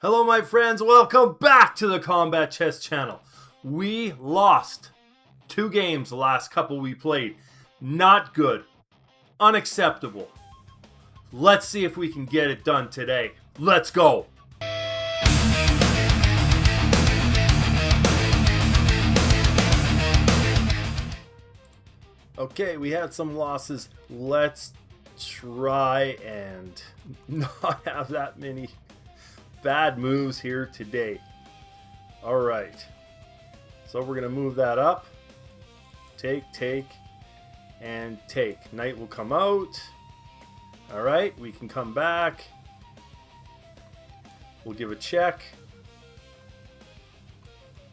Hello my friends, welcome back to the Combat Chess channel. We lost 2 games the last couple we played. Not good. Unacceptable. Let's see if we can get it done today. Let's go! Okay, we had some losses. Let's try and not have that many bad moves here today. All right, so we're gonna move that up. Take, and take. Knight will come out. All right, we can come back. We'll give a check.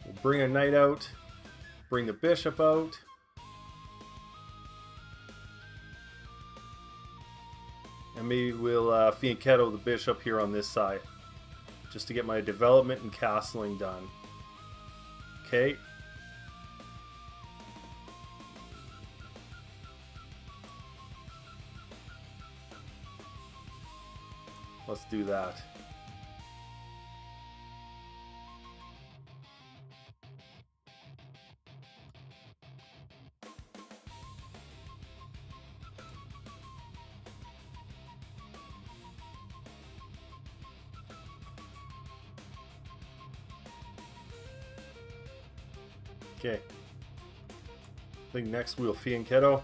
We'll bring a knight out. Bring the bishop out. And maybe we'll fianchetto the bishop here on this side, just to get my development and castling done. Okay. Let's do that. Okay. I think next we'll fianchetto.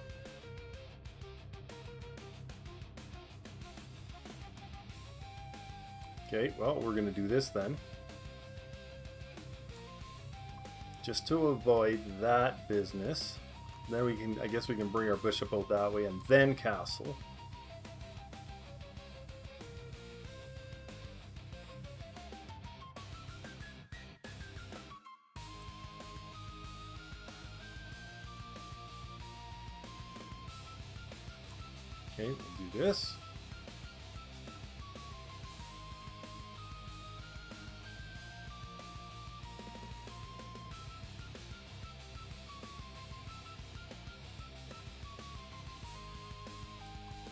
Okay, well, we're going to do this then. Just to avoid that business. Then we can, I guess we can bring our bishop out that way and then castle. Okay, we'll do this.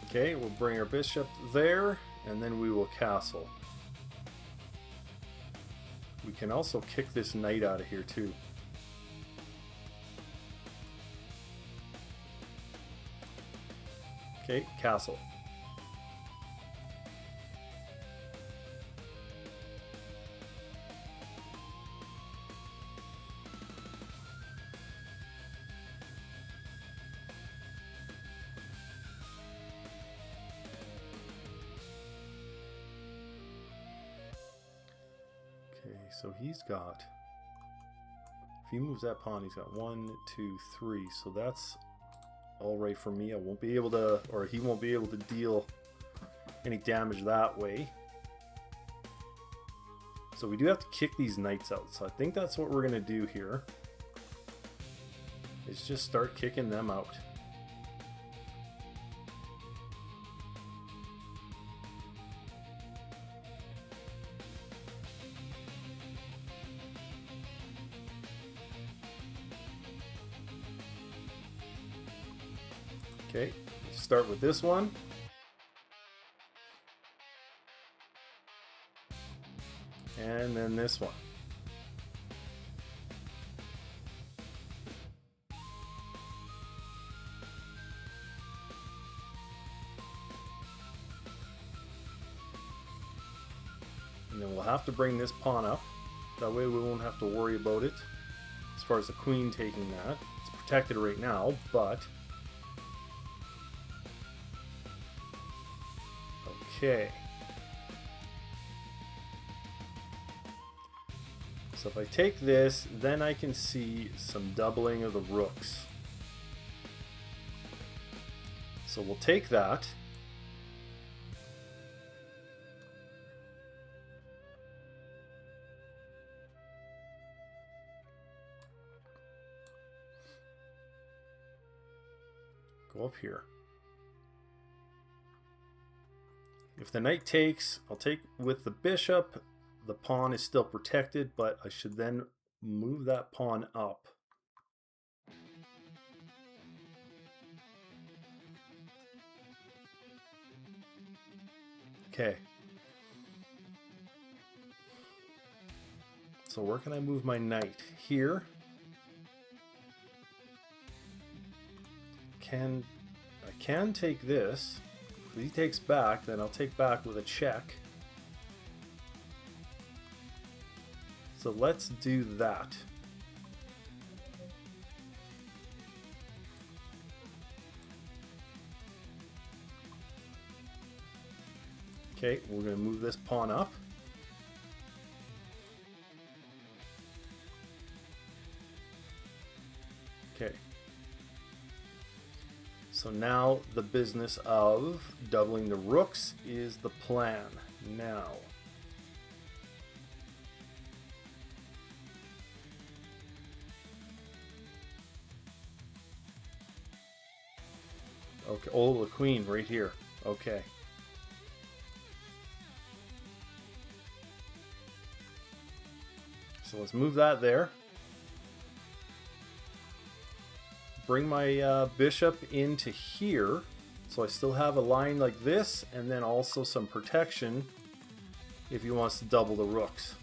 Okay, we'll bring our bishop there, and then we will castle. We can also kick this knight out of here too. Okay, castle. Okay, so he's got, if he moves that pawn, he's got 1, 2, 3, so that's all right for me. I won't be able to, or he won't be able to deal any damage that way. So we do have to kick these knights out. So I think that's what we're going to do here, is just start kicking them out. Okay, start with this one. And then this one. And then we'll have to bring this pawn up. That way we won't have to worry about it as far as the queen taking that. It's protected right now, but okay. So if I take this, then I can see some doubling of the rooks. So we'll take that. Go up here. If the knight takes, I'll take with the bishop. The pawn is still protected, but I should then move that pawn up. Okay. So where can I move my knight? Here. I can take this. If he takes back, then I'll take back with a check. So let's do that. Okay, we're going to move this pawn up. Okay. So now the business of doubling the rooks is the plan. Now, okay, oh, the queen right here. Okay. So let's move that there. Bring my bishop into here, so I still have a line like this, and then also some protection if he wants to double the rooks.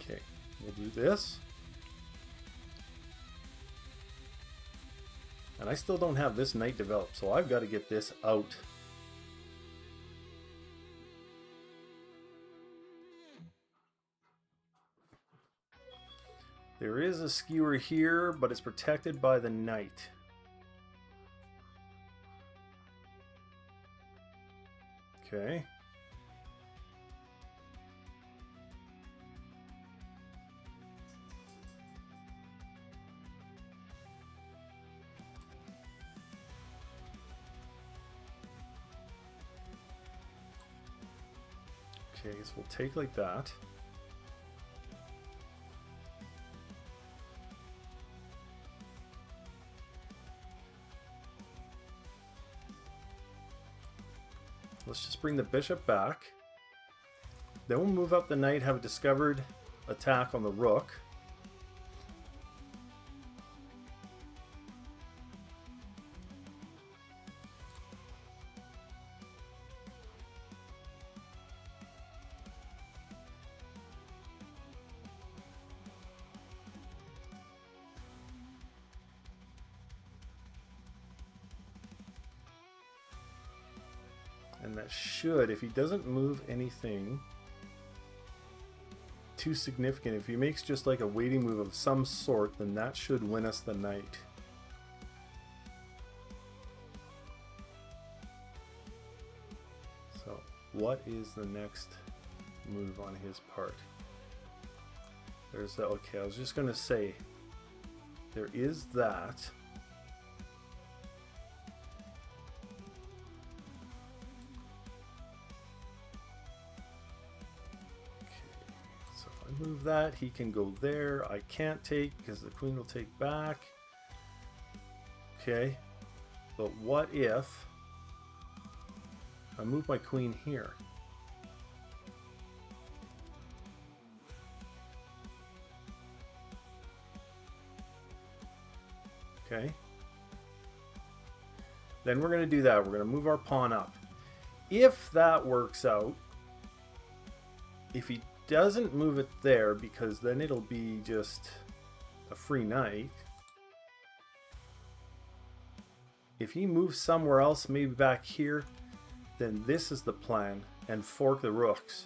Okay, we'll do this. And I still don't have this knight developed, so I've got to get this out. There is a skewer here, but it's protected by the knight. Okay. Okay, so we'll take like that. Let's just bring the bishop back. Then we'll move up the knight, have a discovered attack on the rook. And that should, if he doesn't move anything too significant, if he makes just like a waiting move of some sort, then that should win us the knight. So what is the next move on his part? There's that. Okay, I was just going to say there is that. Move that, he can go there. I can't take because the queen will take back. Okay, but what if I move my queen here? Okay, then we're going to do that. We're going to move our pawn up. If that works out, if he doesn't move it there, because then it'll be just a free knight. If he moves somewhere else, maybe back here, then this is the plan, and fork the rooks.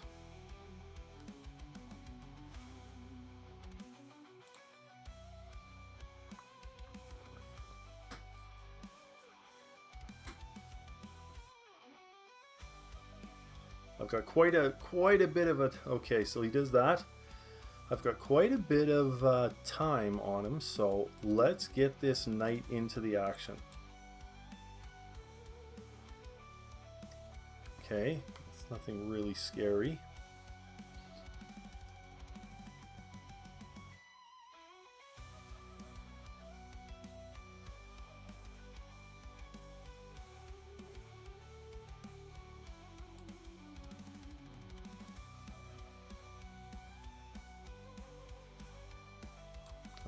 I've got quite a bit of a, okay, so he does that. I've got quite a bit of time on him, so let's get this knight into the action. Okay, it's nothing really scary.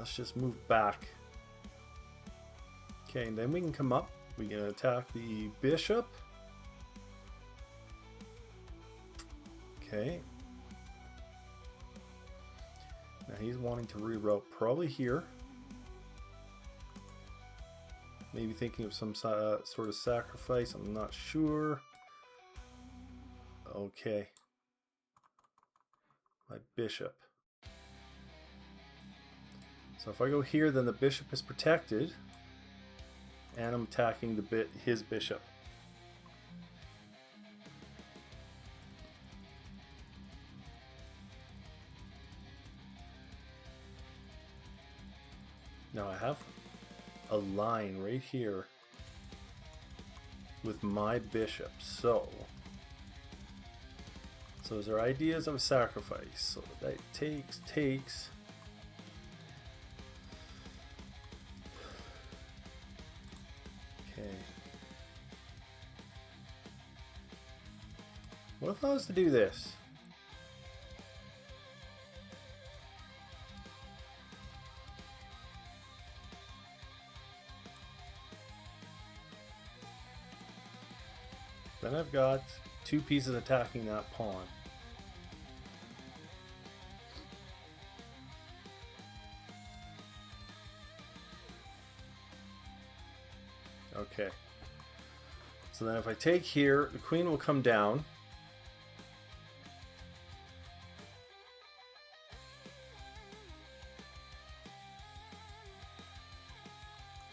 Let's just move back. Okay, and then we can come up. We can attack the bishop. Okay. Now he's wanting to reroute probably here. Maybe thinking of some sort of sacrifice. I'm not sure. Okay. My bishop. So if I go here, then the bishop is protected. And I'm attacking his bishop. Now I have a line right here with my bishop. So those are ideas of sacrifice. So that takes. Okay. What if I was to do this? Then I've got two pieces attacking that pawn. Okay. So then if I take here, the queen will come down.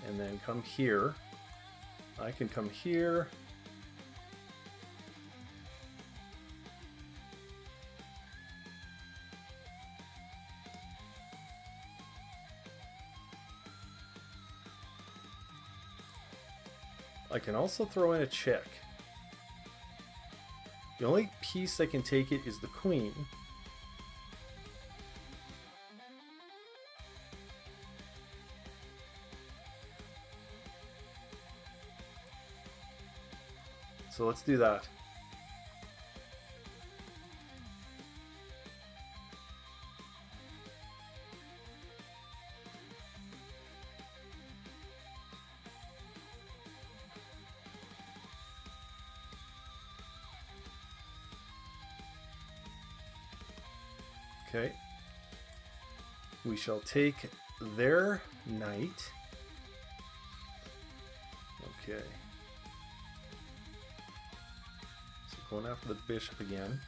And then come here. I can come here. I can also throw in a check. The only piece that can take it is the queen. So let's do that. Okay. We shall take their knight. Okay. So going after the bishop again.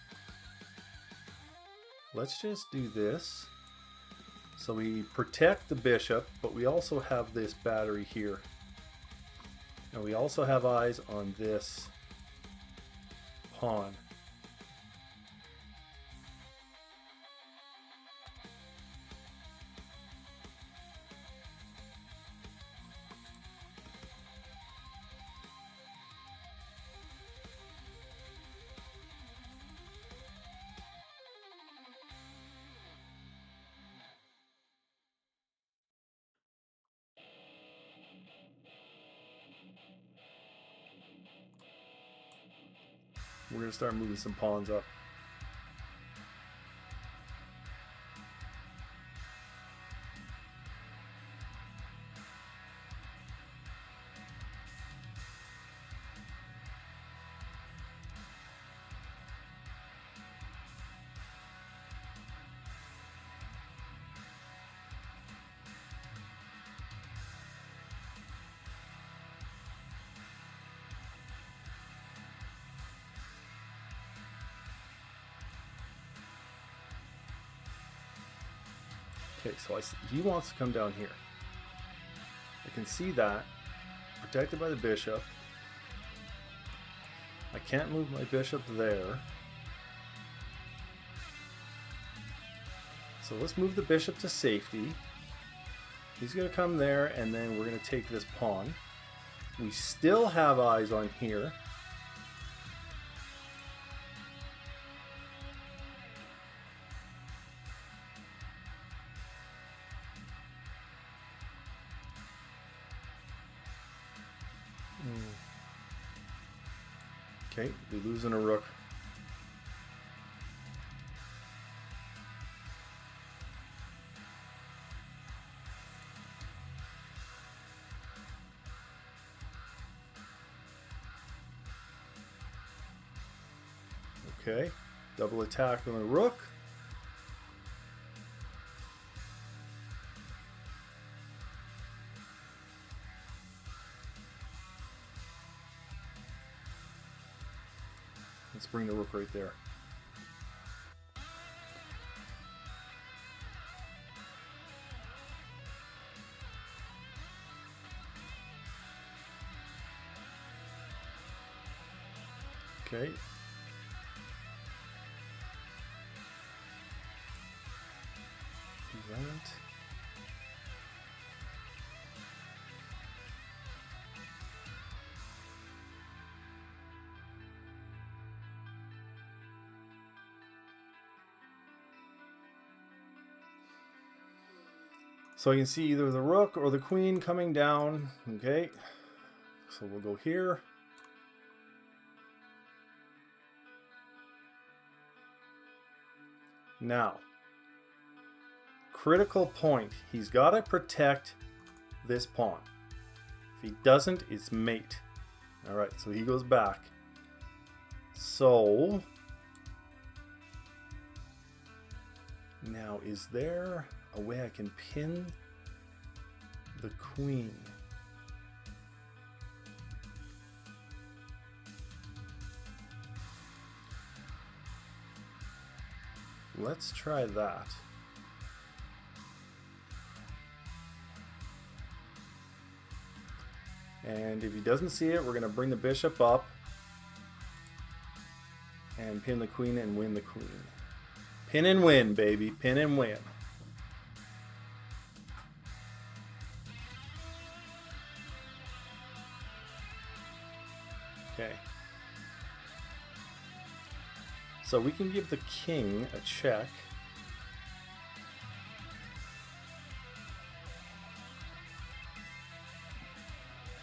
Let's just do this. So we protect the bishop, but we also have this battery here. And we also have eyes on this pawn. We're going to start moving some pawns up. Okay, so he wants to come down here. I can see that. Protected by the bishop. I can't move my bishop there. So let's move the bishop to safety. He's going to come there, and then we're going to take this pawn. We still have eyes on here. Okay, we're losing a rook. Okay, double attack on the rook. Let's bring the rook right there. Okay. Do that. So you can see either the rook or the queen coming down. Okay. So we'll go here. Now, critical point. He's got to protect this pawn. If he doesn't, it's mate. All right, so he goes back. So, now is there a way I can pin the queen? Let's try that. And if he doesn't see it, we're going to bring the bishop up and pin the queen and win the queen. Pin and win, baby. Pin and win. Okay. So we can give the king a check.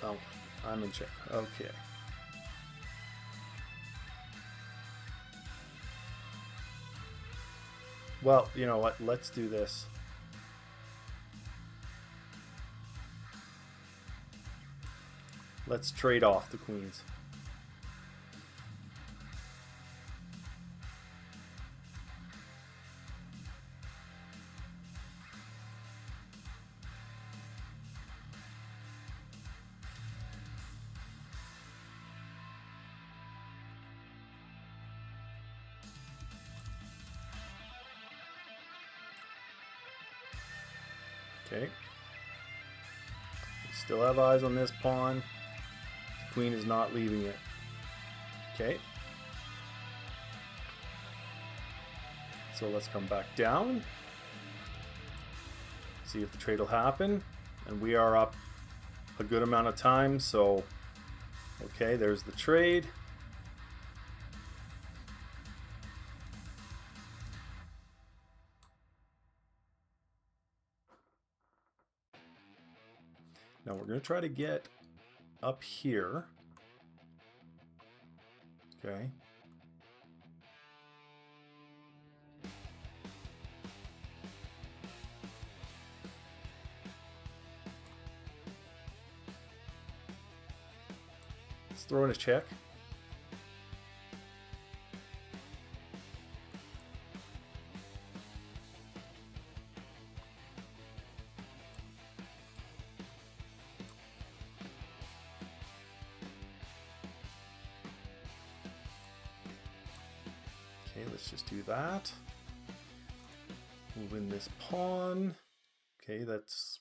Oh, I'm in check. Okay. Well, you know what? Let's do this. Let's trade off the queens. Okay. We still have eyes on this pawn. The queen is not leaving it. Okay. So let's come back down. See if the trade will happen. And we are up a good amount of time, so okay, there's the trade. Now we're going to try to get up here. Okay. Let's throw in a check. Okay, let's just do that. Move in this pawn. Okay, that's...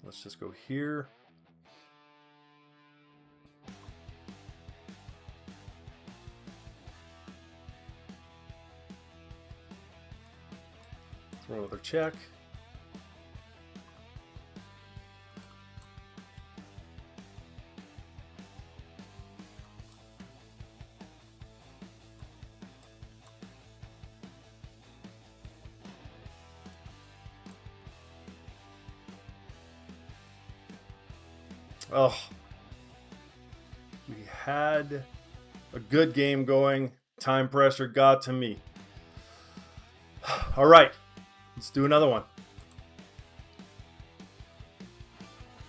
Let's just go here. Throw another check. Oh, we had a good game going. Time pressure got to me. All right, let's do another one.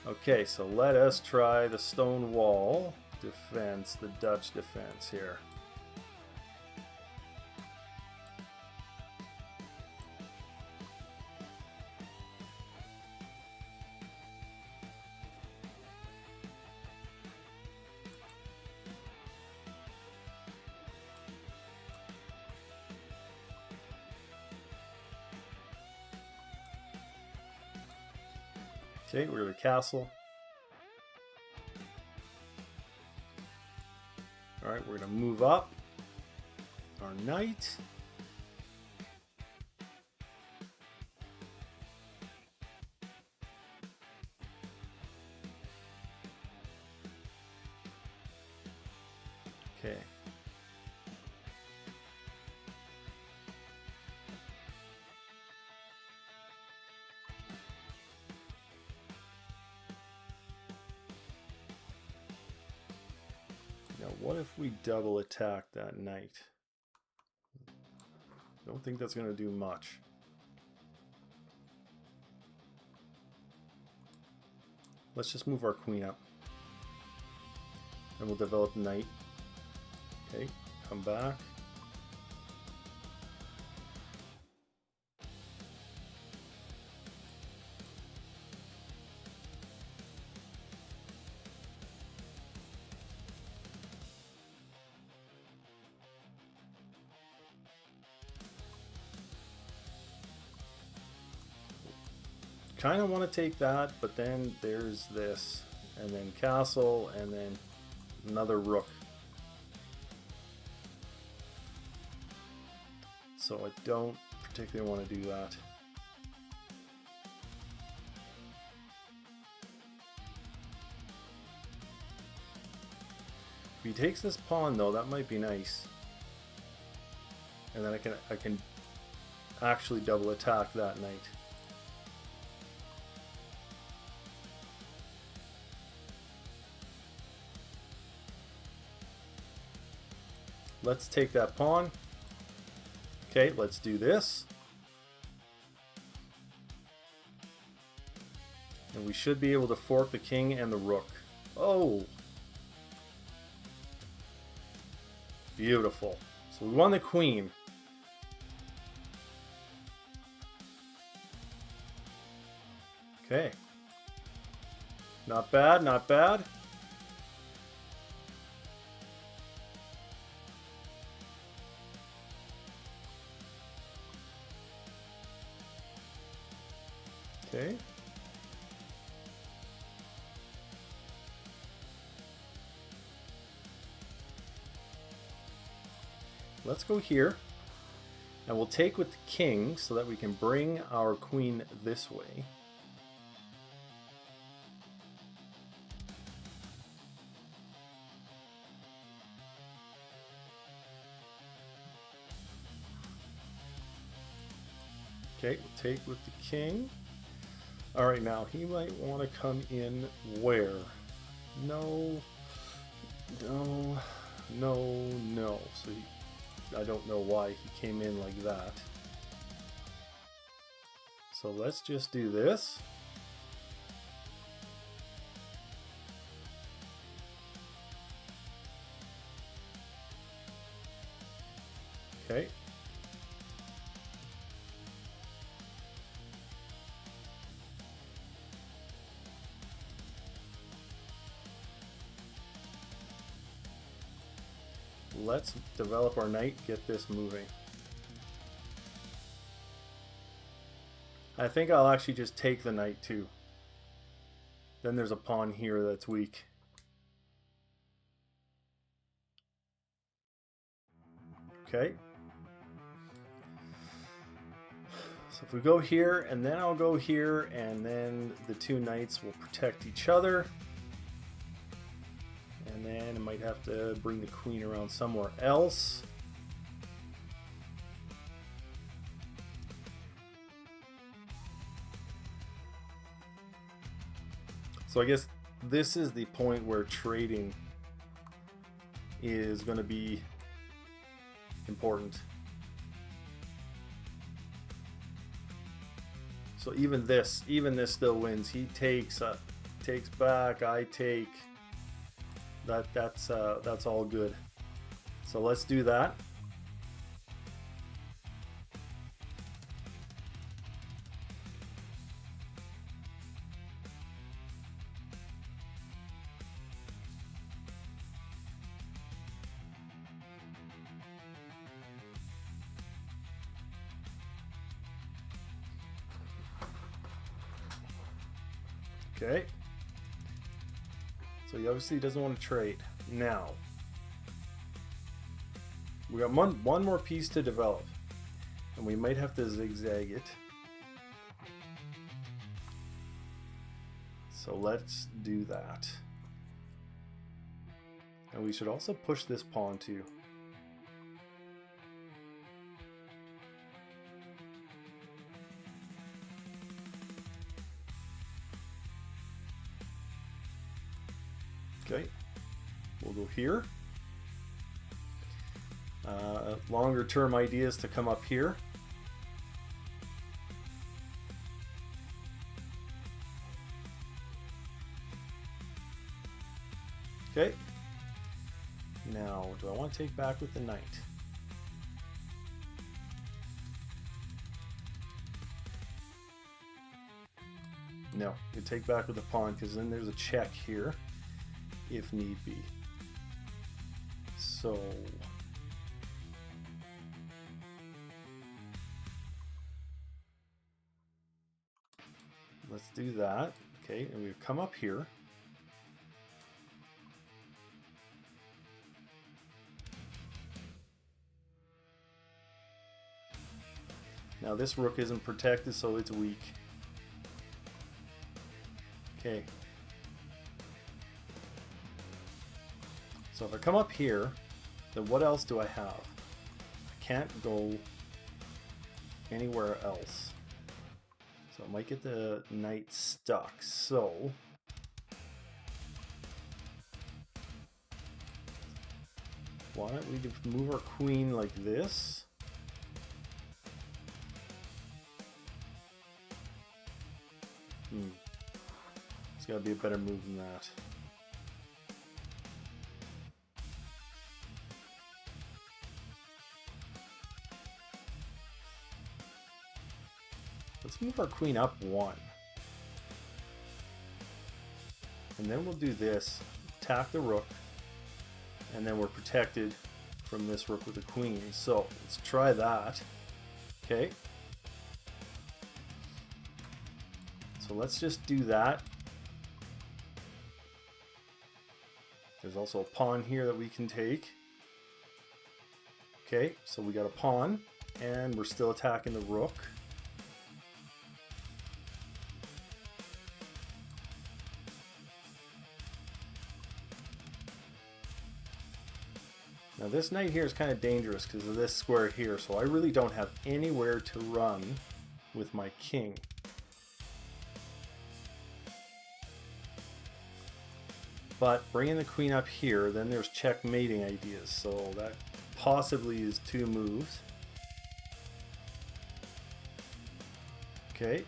Okay, so let us try the stone wall defense, the Dutch defense here. Okay, we're at the castle. All right, we're gonna move up our knight. Okay. Now, what if we double attack that knight? Don't think that's going to do much. Let's just move our queen up. And we'll develop knight. Okay, come back. Kind of want to take that, but then there's this, and then castle, and then another rook. So I don't particularly want to do that. If he takes this pawn though, that might be nice. And then I can actually double attack that knight. Let's take that pawn. Okay, let's do this. And we should be able to fork the king and the rook. Oh! Beautiful. So we won the queen. Okay. Not bad, not bad. Okay. Let's go here, and we'll take with the king so that we can bring our queen this way. Okay, we'll take with the king. All right, now he might want to come in where? No, no, no, no. So I don't know why he came in like that. So let's just do this. Okay. Let's develop our knight, get this moving. I think I'll actually just take the knight too. Then there's a pawn here that's weak. Okay. So if we go here, and then I'll go here, and then the two knights will protect each other. And then I might have to bring the queen around somewhere else. So I guess this is the point where trading is going to be important. So even this still wins. He takes back, I take. That's all good. So let's do that. Okay. So he obviously doesn't want to trade. Now, we got one more piece to develop, and we might have to zigzag it. So let's do that. And we should also push this pawn too. Okay, we'll go here. Longer term ideas to come up here. Okay, now do I want to take back with the knight? No, you take back with the pawn because then there's a check here if need be. So let's do that. Okay, and we've come up here. Now this rook isn't protected, so it's weak. Okay. So if I come up here, then what else do I have? I can't go anywhere else. So I might get the knight stuck. So why don't we just move our queen like this? It's got to be a better move than that. Let's move our queen up one. And then we'll do this, attack the rook, and then we're protected from this rook with the queen. So let's try that. Okay. So let's just do that. There's also a pawn here that we can take. Okay, so we got a pawn, and we're still attacking the rook. Now this knight here is kind of dangerous because of this square here, so I really don't have anywhere to run with my king. But bringing the queen up here, then there's checkmating ideas, so that possibly is two moves. Okay.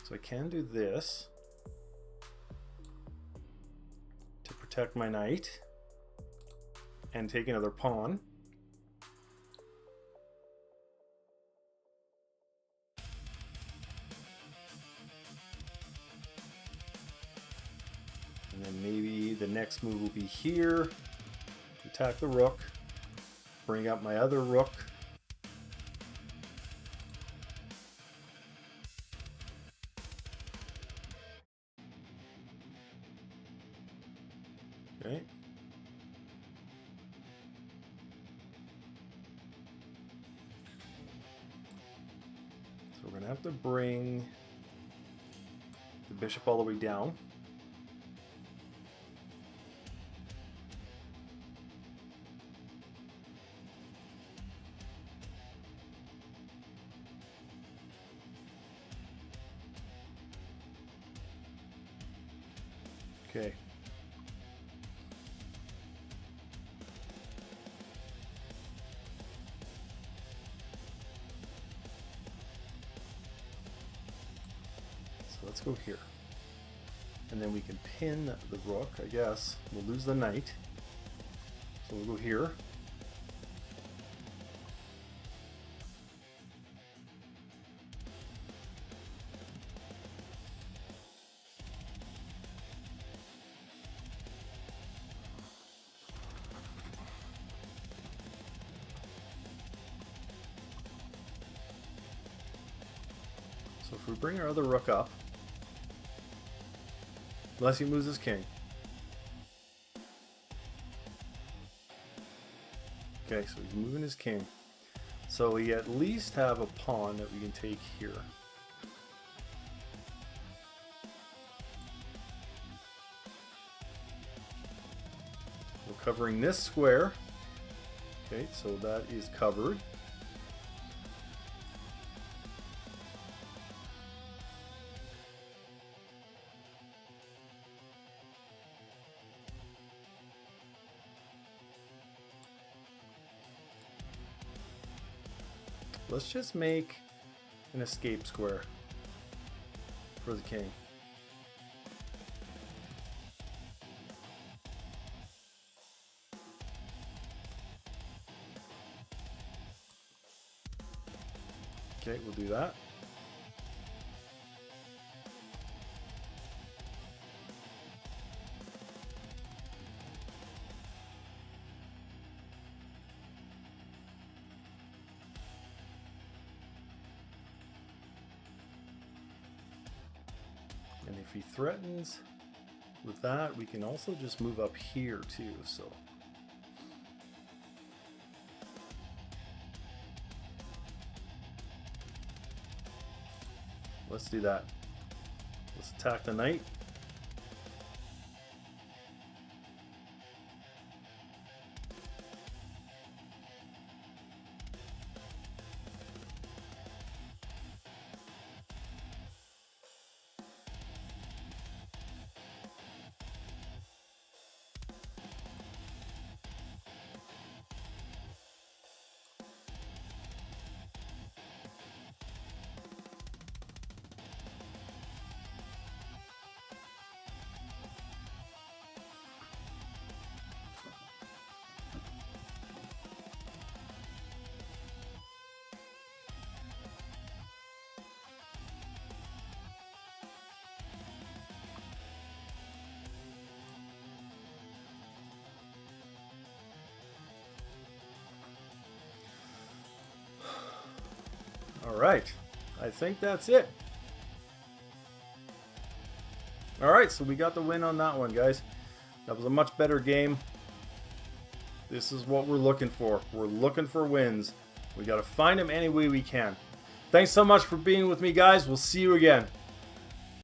So I can do this to protect my knight and take another pawn. And then maybe the next move will be here, attack the rook, bring up my other rook. Okay. So we're going to have to bring the bishop all the way down. Okay. So let's go here. And then we can pin the rook, I guess. We'll lose the knight. So we'll go here. So if we bring our other rook up, unless he moves his king. Okay, so he's moving his king. So we at least have a pawn that we can take here. We're covering this square. Okay, so that is covered. Let's just make an escape square for the king. Okay, we'll do that. And if he threatens with that, we can also just move up here too, so. Let's do that. Let's attack the knight. All right, I think that's it. All right, so we got the win on that one, guys. That was a much better game. This is what we're looking for. We're looking for wins. We got to find them any way we can. Thanks so much for being with me, guys. We'll see you again.